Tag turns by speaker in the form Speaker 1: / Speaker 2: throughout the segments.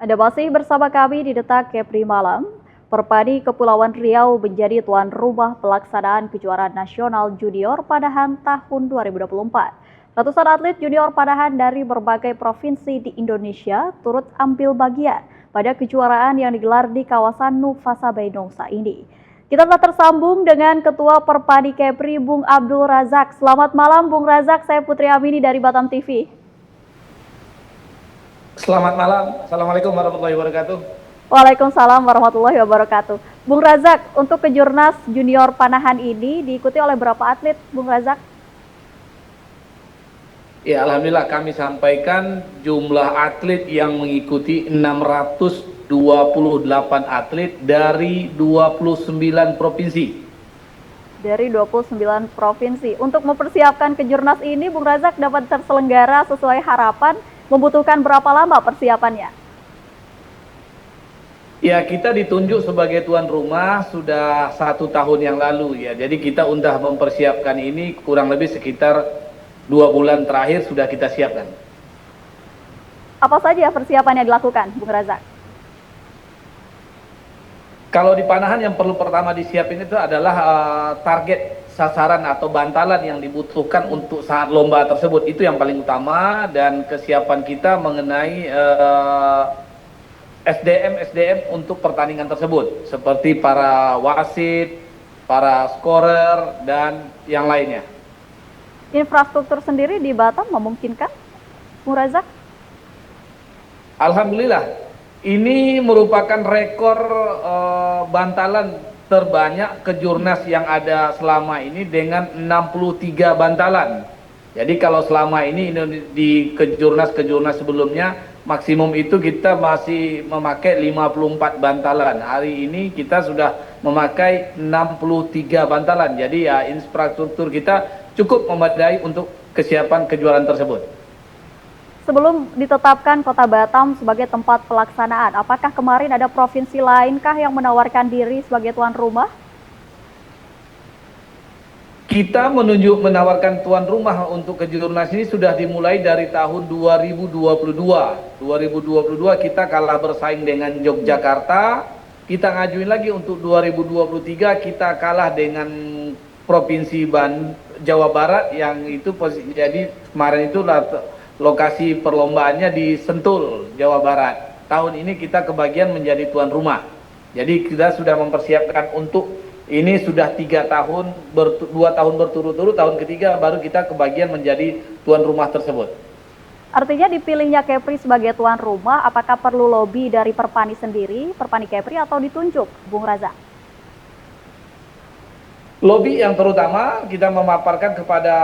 Speaker 1: Anda masih bersama kami di Detak Kepri Malam. Perpani Kepulauan Riau menjadi tuan rumah pelaksanaan kejuaraan nasional junior Panahan tahun 2024. Ratusan atlet junior Panahan dari berbagai provinsi di Indonesia turut ambil bagian pada kejuaraan yang digelar di kawasan Nufasa Bainongsa ini. Kita telah tersambung dengan Ketua Perpani Kepri, Bung Abdul Razak. Selamat malam, Bung Razak. Saya Putri Amini dari Batam TV.
Speaker 2: Selamat malam. Assalamualaikum warahmatullahi wabarakatuh.
Speaker 1: Waalaikumsalam warahmatullahi wabarakatuh. Bung Razak, untuk kejurnas junior Panahan ini diikuti oleh berapa atlet, Bung Razak?
Speaker 2: Ya, alhamdulillah kami sampaikan jumlah atlet yang mengikuti 628 atlet dari 29 provinsi.
Speaker 1: Dari 29 provinsi. Untuk mempersiapkan kejurnas ini, Bung Razak dapat terselenggara sesuai harapan, membutuhkan berapa lama persiapannya?
Speaker 2: Ya, kita ditunjuk sebagai tuan rumah sudah 1 tahun yang lalu ya. Jadi kita udah mempersiapkan ini kurang lebih sekitar 2 bulan terakhir sudah kita siapkan.
Speaker 1: Apa saja persiapan yang dilakukan, Bung Razak?
Speaker 2: Kalau di Panahan yang perlu pertama disiapin itu adalah target sasaran atau bantalan yang dibutuhkan untuk saat lomba tersebut. Itu yang paling utama, dan kesiapan kita mengenai SDM untuk pertandingan tersebut, seperti para wasit, para scorer, dan yang lainnya.
Speaker 1: Infrastruktur sendiri di Batam memungkinkan, Bung Razak?
Speaker 2: Alhamdulillah, ini merupakan rekor bantalan terbanyak kejurnas yang ada selama ini dengan 63 bantalan. Jadi kalau selama ini di kejurnas sebelumnya maksimum itu kita masih memakai 54 bantalan. Hari ini kita sudah memakai 63 bantalan. Jadi ya infrastruktur kita cukup memadai untuk kesiapan kejuaraan tersebut.
Speaker 1: Sebelum ditetapkan Kota Batam sebagai tempat pelaksanaan, apakah kemarin ada provinsi lainkah yang menawarkan diri sebagai tuan rumah?
Speaker 2: Kita menawarkan tuan rumah untuk kejurnas ini sudah dimulai dari tahun 2022. 2022 kita kalah bersaing dengan Yogyakarta. Kita ngajuin lagi untuk 2023, kita kalah dengan Provinsi Jawa Barat yang itu jadi kemarin itu lokasi perlombaannya di Sentul, Jawa Barat. Tahun ini kita kebagian menjadi tuan rumah. Jadi kita sudah mempersiapkan untuk ini sudah 3 tahun, 2 tahun berturut-turut, tahun ketiga baru kita kebagian menjadi tuan rumah tersebut.
Speaker 1: Artinya dipilihnya Kepri sebagai tuan rumah, apakah perlu lobby dari Perpani sendiri, Perpani Kepri, atau ditunjuk, Bung Razak?
Speaker 2: Lobby yang terutama kita memaparkan kepada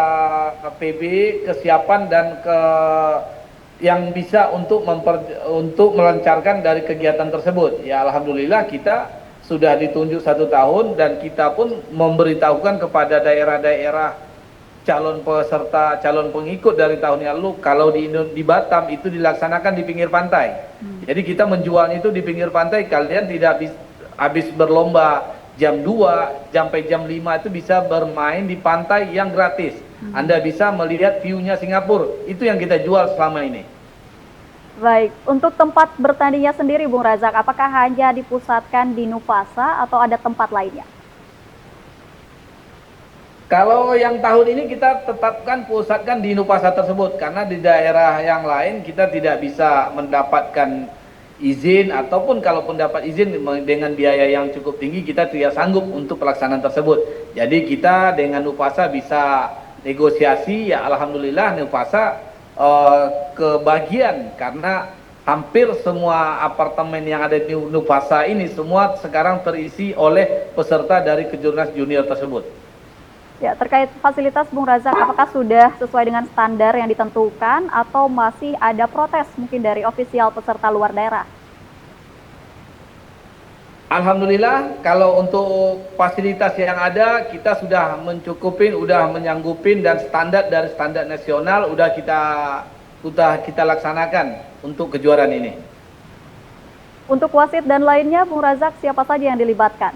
Speaker 2: PB kesiapan dan yang bisa untuk melancarkan dari kegiatan tersebut. Ya alhamdulillah kita sudah ditunjuk 1 tahun, dan kita pun memberitahukan kepada daerah-daerah calon peserta, calon pengikut dari tahun yang lalu, kalau di Batam itu dilaksanakan di pinggir pantai. Jadi kita menjualnya itu di pinggir pantai, kalian tidak habis berlomba jam 2 sampai jam 5 itu bisa bermain di pantai yang gratis. Anda bisa melihat view-nya Singapura. Itu yang kita jual selama ini.
Speaker 1: Baik, untuk tempat bertandingnya sendiri, Bung Razak, apakah hanya dipusatkan di Nufasa atau ada tempat lainnya?
Speaker 2: Kalau yang tahun ini kita tetapkan pusatkan di Nufasa tersebut, karena di daerah yang lain kita tidak bisa mendapatkan izin, ataupun kalaupun dapat izin dengan biaya yang cukup tinggi, kita tidak sanggup untuk pelaksanaan tersebut. Jadi kita dengan Nufasa bisa negosiasi, ya alhamdulillah Nufasa kebagian, karena hampir semua apartemen yang ada di Nufasa ini semua sekarang terisi oleh peserta dari kejurnas junior tersebut.
Speaker 1: Ya, terkait fasilitas, Bung Razak, apakah sudah sesuai dengan standar yang ditentukan atau masih ada protes mungkin dari ofisial peserta luar daerah?
Speaker 2: Alhamdulillah, kalau untuk fasilitas yang ada kita sudah mencukupin, udah menyanggupin, dan standar dari standar nasional udah kita laksanakan untuk kejuaraan ini.
Speaker 1: Untuk wasit dan lainnya, Bung Razak, siapa saja yang dilibatkan?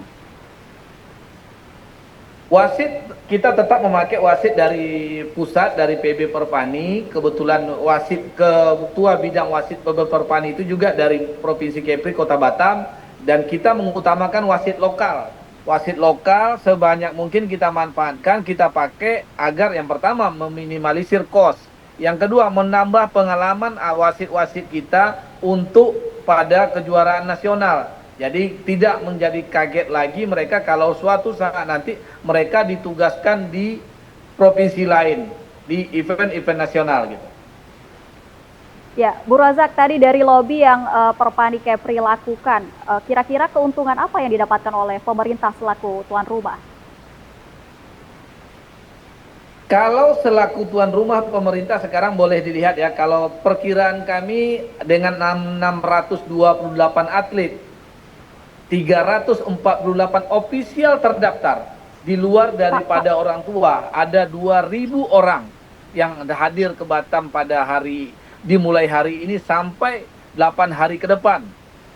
Speaker 2: Wasit kita tetap memakai wasit dari pusat, dari PB Perpani. Kebetulan wasit ketua bidang wasit PB Perpani itu juga dari Provinsi Kepri Kota Batam, dan kita mengutamakan wasit lokal. Wasit lokal sebanyak mungkin kita manfaatkan, kita pakai agar yang pertama meminimalisir kos. Yang kedua menambah pengalaman wasit-wasit kita untuk pada kejuaraan nasional. Jadi tidak menjadi kaget lagi mereka kalau suatu saat nanti mereka ditugaskan di provinsi lain, di event-event nasional gitu.
Speaker 1: Ya, Bu Razak, tadi dari lobby yang Perpani Kepri lakukan, kira-kira keuntungan apa yang didapatkan oleh pemerintah selaku tuan rumah?
Speaker 2: Kalau selaku tuan rumah pemerintah sekarang boleh dilihat ya, kalau perkiraan kami dengan 628 atlet, 348 ofisial terdaftar, di luar daripada orang tua, ada 2.000 orang yang hadir ke Batam pada dimulai hari ini sampai 8 hari ke depan.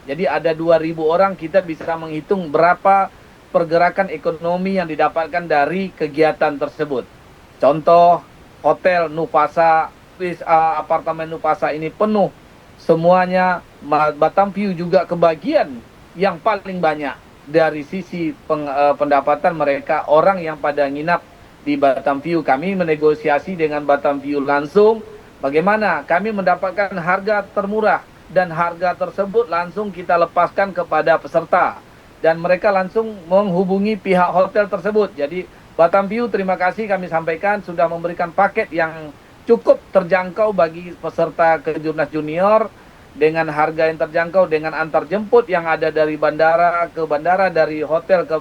Speaker 2: Jadi ada 2.000 orang, kita bisa menghitung berapa pergerakan ekonomi yang didapatkan dari kegiatan tersebut. Contoh, hotel Nupasa, apartemen Nupasa ini penuh semuanya. Batam View juga kebagian yang paling banyak dari sisi pendapatan mereka orang yang pada nginap di Batam View. Kami menegosiasi dengan Batam View langsung bagaimana kami mendapatkan harga termurah, dan harga tersebut langsung kita lepaskan kepada peserta dan mereka langsung menghubungi pihak hotel tersebut. Jadi Batam View, terima kasih kami sampaikan sudah memberikan paket yang cukup terjangkau bagi peserta Kejurnas Junior, dengan harga yang terjangkau, dengan antar jemput yang ada dari bandara ke bandara, dari hotel ke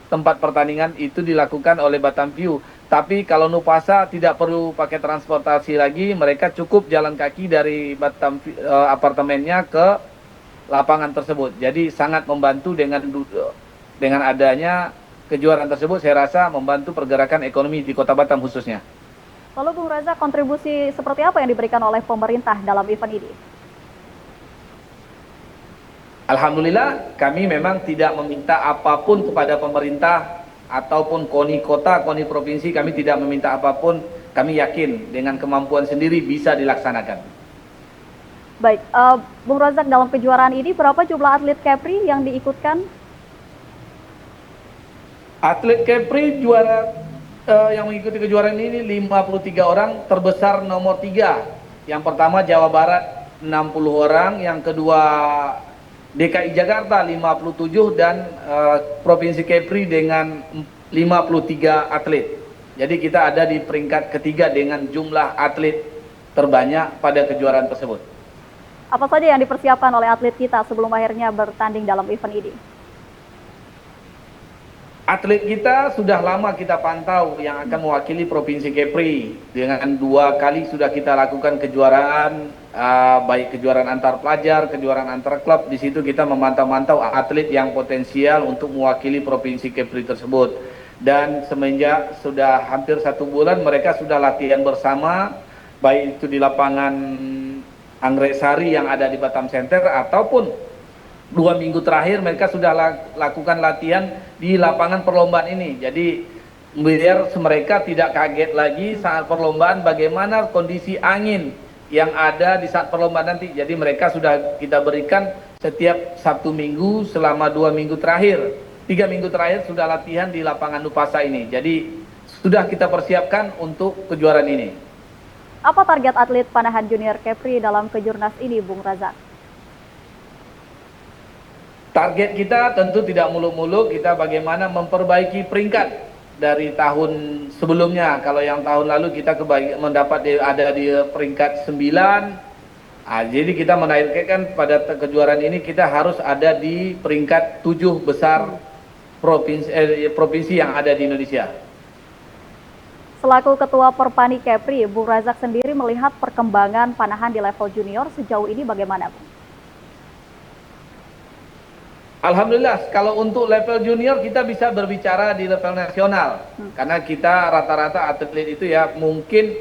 Speaker 2: tempat pertandingan, itu dilakukan oleh Batam View. Tapi kalau Nupasa tidak perlu pakai transportasi lagi, mereka cukup jalan kaki dari Batam apartemennya ke lapangan tersebut. Jadi sangat membantu dengan adanya kejuaraan tersebut, saya rasa membantu pergerakan ekonomi di Kota Batam khususnya.
Speaker 1: Lalu Bung Razak, kontribusi seperti apa yang diberikan oleh pemerintah dalam event ini?
Speaker 2: Alhamdulillah, kami memang tidak meminta apapun kepada pemerintah ataupun KONI kota, KONI provinsi, kami tidak meminta apapun. Kami yakin dengan kemampuan sendiri bisa dilaksanakan.
Speaker 1: Baik, Bung Razak, dalam kejuaraan ini berapa jumlah atlet Kepri yang diikutkan?
Speaker 2: Atlet Kepri yang mengikuti kejuaraan ini 53 orang, terbesar nomor 3. Yang pertama Jawa Barat 60 orang, yang kedua DKI Jakarta 57, dan Provinsi Kepri dengan 53 atlet. Jadi kita ada di peringkat ketiga dengan jumlah atlet terbanyak pada kejuaraan tersebut.
Speaker 1: Apa saja yang dipersiapkan oleh atlet kita sebelum akhirnya bertanding dalam event ini?
Speaker 2: Atlet kita sudah lama kita pantau yang akan mewakili Provinsi Kepri. Dengan 2 kali sudah kita lakukan kejuaraan, baik kejuaraan antar pelajar, kejuaraan antar klub. Di situ kita memantau-mantau atlet yang potensial untuk mewakili Provinsi Kepri tersebut. Dan semenjak sudah hampir 1 bulan mereka sudah latihan bersama, baik itu di lapangan Anggrek Sari yang ada di Batam Center, ataupun 2 minggu terakhir mereka sudah lakukan latihan di lapangan perlombaan ini. Jadi biar mereka tidak kaget lagi saat perlombaan bagaimana kondisi angin yang ada di saat perlombaan nanti. Jadi mereka sudah kita berikan setiap Sabtu Minggu selama 2 minggu terakhir. 3 minggu terakhir sudah latihan di lapangan Nupasa ini. Jadi sudah kita persiapkan untuk kejuaraan ini.
Speaker 1: Apa target atlet panahan junior Kepri dalam kejurnas ini, Bung Razak?
Speaker 2: Target kita tentu tidak muluk-muluk, kita bagaimana memperbaiki peringkat dari tahun sebelumnya. Kalau yang tahun lalu kita ada di peringkat 9. Jadi kita menaikkan pada kejuaraan ini kita harus ada di peringkat 7 besar provinsi yang ada di Indonesia.
Speaker 1: Selaku Ketua Perpani Kepri, Bung Razak sendiri melihat perkembangan panahan di level junior sejauh ini bagaimana, Bung?
Speaker 2: Alhamdulillah, kalau untuk level junior kita bisa berbicara di level nasional. Karena kita rata-rata atlet itu ya mungkin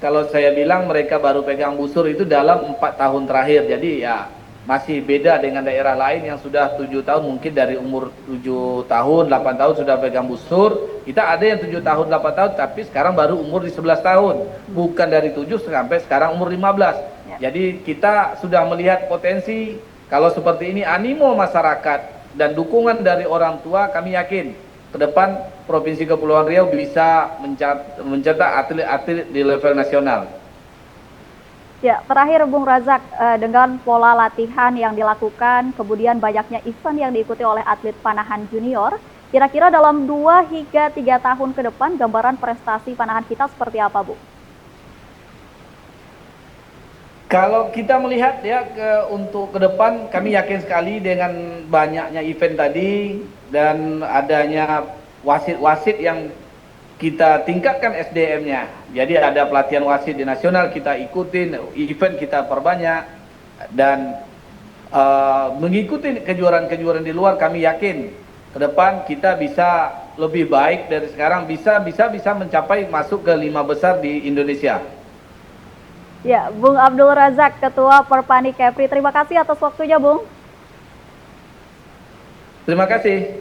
Speaker 2: kalau saya bilang mereka baru pegang busur itu dalam 4 tahun terakhir. Jadi ya masih beda dengan daerah lain yang sudah 7 tahun, mungkin dari umur 7 tahun, 8 tahun sudah pegang busur. Kita ada yang 7 tahun, 8 tahun, tapi sekarang baru umur di 11 tahun. Bukan dari 7 sampai sekarang umur 15. Jadi kita sudah melihat potensi, kalau seperti ini animo masyarakat dan dukungan dari orang tua, kami yakin ke depan Provinsi Kepulauan Riau bisa mencetak atlet-atlet di level nasional.
Speaker 1: Ya, terakhir Bung Razak, dengan pola latihan yang dilakukan, kemudian banyaknya event yang diikuti oleh atlet panahan junior, kira-kira dalam 2 hingga 3 tahun ke depan, gambaran prestasi panahan kita seperti apa, Bu?
Speaker 2: Kalau kita melihat ya untuk ke depan, kami yakin sekali dengan banyaknya event tadi dan adanya wasit-wasit yang kita tingkatkan SDM-nya. Jadi ada pelatihan wasit di nasional kita ikutin, event kita perbanyak, dan mengikuti kejuaraan-kejuaraan di luar. Kami yakin ke depan kita bisa lebih baik dari sekarang, bisa mencapai masuk ke 5 besar di Indonesia.
Speaker 1: Ya, Bung Abdul Razak, Ketua Perpani Kepri, terima kasih atas waktunya, Bung.
Speaker 2: Terima kasih.